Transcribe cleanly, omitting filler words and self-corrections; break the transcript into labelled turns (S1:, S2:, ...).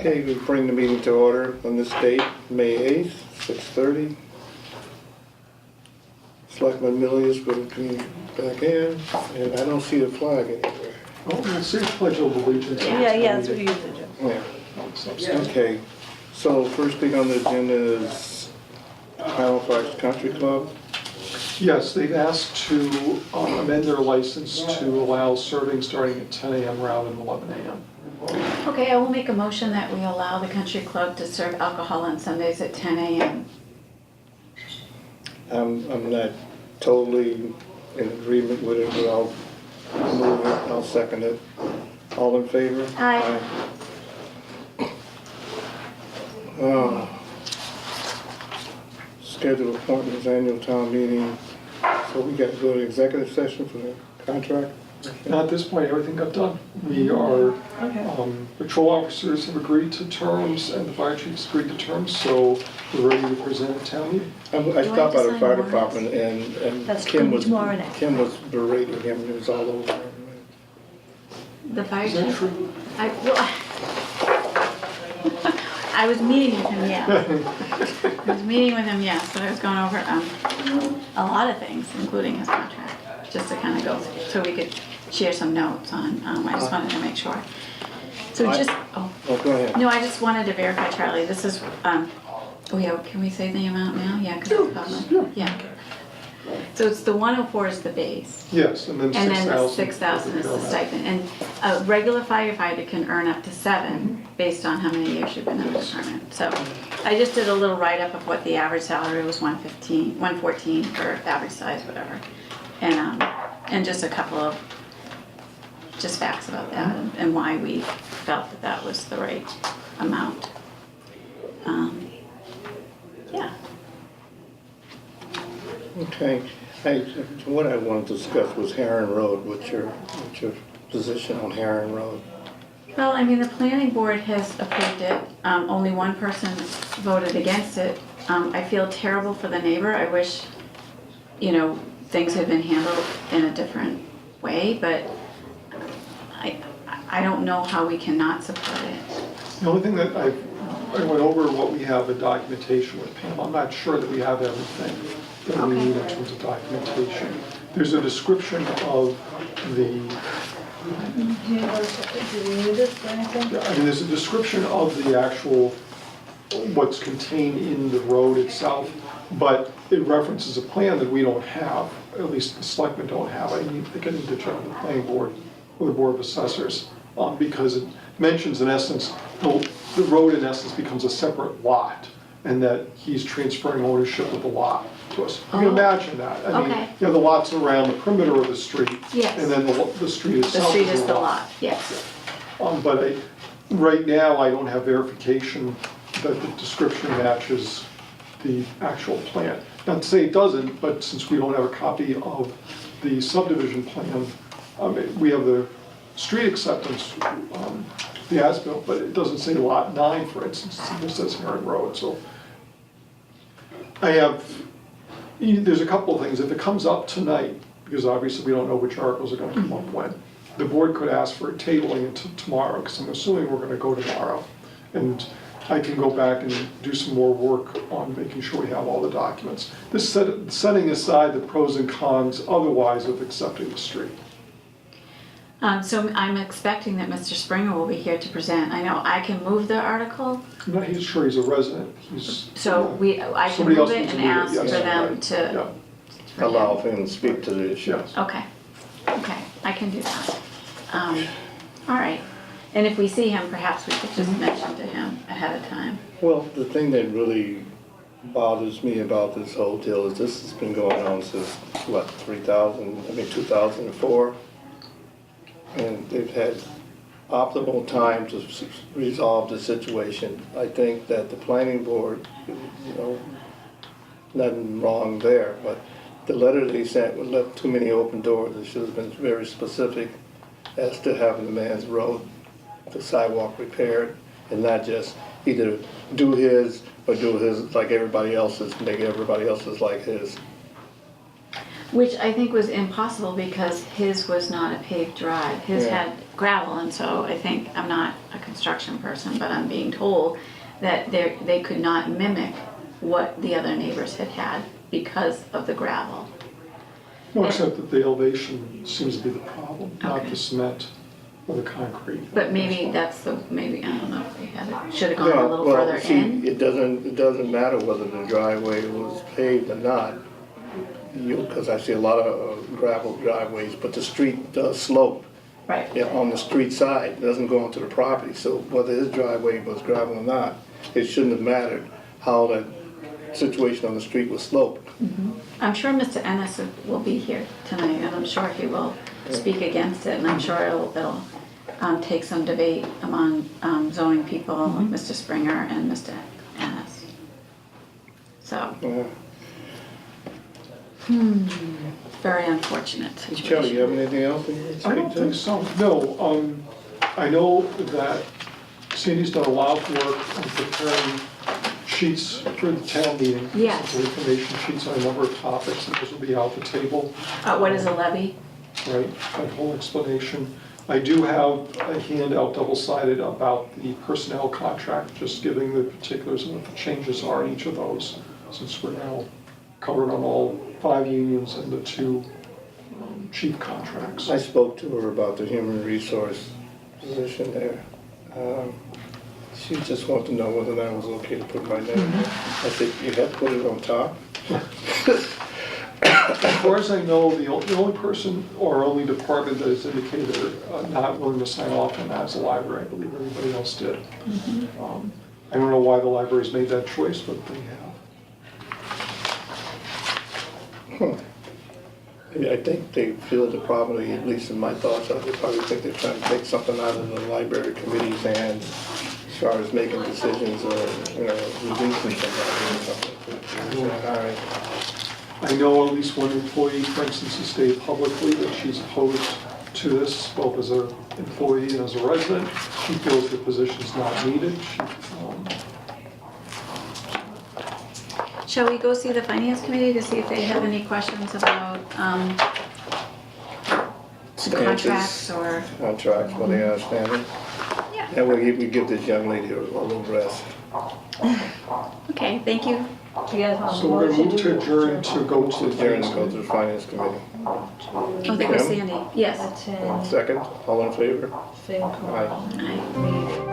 S1: Okay, we bring the meeting to order on this date, May 8th, 6:30. Selectman Millius will be back in, and I don't see the flag anywhere.
S2: Oh, we'll see the Pledge of Allegiance.
S3: Yeah, that's what you usually do.
S1: Yeah. Okay, so first thing on the agenda is Halifax Country Club.
S2: Yes, they've asked to amend their license to allow serving starting at 10 a.m. rather than 11 a.m.
S3: Okay, I will make a motion that we allow the country club to serve alcohol on Sundays at 10 a.m.
S1: I'm not totally in agreement with it, but I'll move it, I'll second it. All in favor?
S3: Aye.
S1: Schedule appointments, annual town meeting. So we got to go to executive session for the contract?
S2: Now, at this point, everything got done. We are,
S3: Okay.
S2: patrol officers have agreed to terms and the fire chief's agreed to terms, so we're ready to present at town meeting.
S1: I stopped by the fire department and
S3: That's
S1: Kim was
S3: tomorrow night.
S1: berating him, it was all over.
S3: The fire
S2: Is that
S3: chief?
S2: true?
S3: I was meeting with him, yeah. I was meeting with him, yes, but I was going over a lot of things, including his contract, just to kind of go through, so we could share some notes on, I just wanted to make sure. So just,
S1: Oh, go ahead.
S3: no, I just wanted to verify, Charlie, this is, can we say the amount now? Yeah, because it's public. Yeah. So it's the 104 is the base.
S2: Yes, and then 6,000.
S3: And then the 6,000 is the stipend. And a regular firefighter can earn up to 7 based on how many years you've been in the department. So I just did a little write-up of what the average salary was, 114 for average size, whatever. And just a couple of just facts about that and why we felt that that was the right amount. Yeah.
S1: Okay, what I wanted to discuss was Heron Road, what's your position on Heron Road?
S3: Well, I mean, the planning board has approved it. Only one person voted against it. I feel terrible for the neighbor. I wish, things had been handled in a different way, but I don't know how we cannot support it.
S2: The only thing that I went over what we have in documentation with Pam. I'm not sure that we have everything that we need in terms of documentation. There's a description of the,
S4: Do you need this or anything?
S2: there's a description of the actual, what's contained in the road itself, but it references a plan that we don't have, at least the selectmen don't have. I think I need to check with the planning board or the board of assessors, because it mentions in essence, the road in essence becomes a separate lot, and that he's transferring ownership of the lot to us. You can imagine that. I mean,
S3: Okay.
S2: you have the lots around the perimeter of the street.
S3: Yes.
S2: And then the street
S3: The
S2: itself
S3: street is the lot, yes.
S2: But right now, I don't have verification that the description matches the actual plan. Not to say it doesn't, but since we don't have a copy of the subdivision plan, we have the street acceptance, the as-built, but it doesn't say lot 9, for instance, it says Heron Road, so. There's a couple of things, if it comes up tonight, because obviously we don't know which articles are gonna come up when, the board could ask for a tabling until tomorrow, because I'm assuming we're gonna go tomorrow. And I can go back and do some more work on making sure we have all the documents. This setting aside the pros and cons otherwise of accepting the street.
S3: So I'm expecting that Mr. Springer will be here to present. I know I can move the article,
S2: I'm not sure he's a resident,
S3: so I can
S2: Somebody
S3: move
S2: else
S3: it
S2: needs to
S3: and
S2: move it,
S3: ask
S2: yes,
S3: for them
S2: right,
S3: to.
S2: yeah.
S3: for him.
S1: Allow him to speak to the issue.
S2: Yes.
S3: Okay, I can do that. All right, and if we see him, perhaps we could just mention to him ahead of time.
S1: Well, the thing that really bothers me about this whole deal is this has been going on since, 2004? And they've had optimal time to resolve the situation. I think that the planning board, nothing wrong there, but the letter they sent would left too many open doors. It should have been very specific as to having the man's road, the sidewalk repaired, and not just either do his or do his like everybody else's, make everybody else's like his.
S3: Which I think was impossible because his was not a paved drive. His
S1: Yeah.
S3: had gravel, and so I think, I'm not a construction person, but I'm being told that they could not mimic what the other neighbors had had because of the gravel.
S2: No, except that the elevation seems to be the problem, not
S3: Okay.
S2: the cement or the concrete.
S3: But maybe that's the, maybe, I don't know, if we had it, should have gone a
S1: Yeah,
S3: little
S1: well,
S3: further
S1: see,
S3: in.
S1: it doesn't matter whether the driveway was paved or not. Because I see a lot of gravel driveways, but the street does slope.
S3: Right.
S1: Yeah, on the street side, it doesn't go onto the property, so whether his driveway was gravel or not, it shouldn't have mattered how that situation on the street was sloped.
S3: I'm sure Mr. Ennis will be here tonight, and I'm sure he will speak against it, and I'm sure it'll take some debate among zoning people, Mr. Springer and Mr. Ennis. So,
S1: Yeah.
S3: very unfortunate situation.
S1: Kelly, you have anything else that you would say?
S2: I don't think so, no. I know that Sandy's done a lot of work on preparing sheets for the town meeting.
S3: Yes.
S2: Simple information sheets on a number of topics, and those will be out the table,
S3: What is a levy?
S2: right? That whole explanation. I do have a handout double-sided about the personnel contract, just giving the particulars of what the changes are in each of those, since we're now covered on all 5 unions and the 2 chief contracts.
S1: I spoke to her about the human resource position there. She just wanted to know whether that was okay to put my name there. I said, you have to put it on top.
S2: As far as I know, the only person or only department that has indicated they're not willing to sign off on that is the library. I believe everybody else did. I don't know why the library's made that choice, but they have.
S1: I think they feel that probably, at least in my thoughts, they probably think they're trying to take something out of the library committee's hands as far as making decisions or, releasing somebody or something. All right.
S2: I know at least one employee, for instance, has stated publicly that she's opposed to this, both as an employee and as a resident. She feels the position's not needed.
S3: Shall we go see the finance committee to see if they have any questions about contracts or?
S1: Contracts, what they are standing.
S3: Yeah.
S1: And we give this young lady a little rest.
S3: Okay, thank you.
S4: You guys want a
S2: So we're gonna
S4: motion?
S2: move to adjourn to go to the
S1: Adjourn
S2: finance
S1: and go to
S2: committee.
S1: the finance committee.
S3: Oh, there goes Sandy. Yes.
S4: At 10,
S1: Second, all in favor?
S4: same
S1: Aye.
S4: call.
S3: Aye.
S4: Meeting.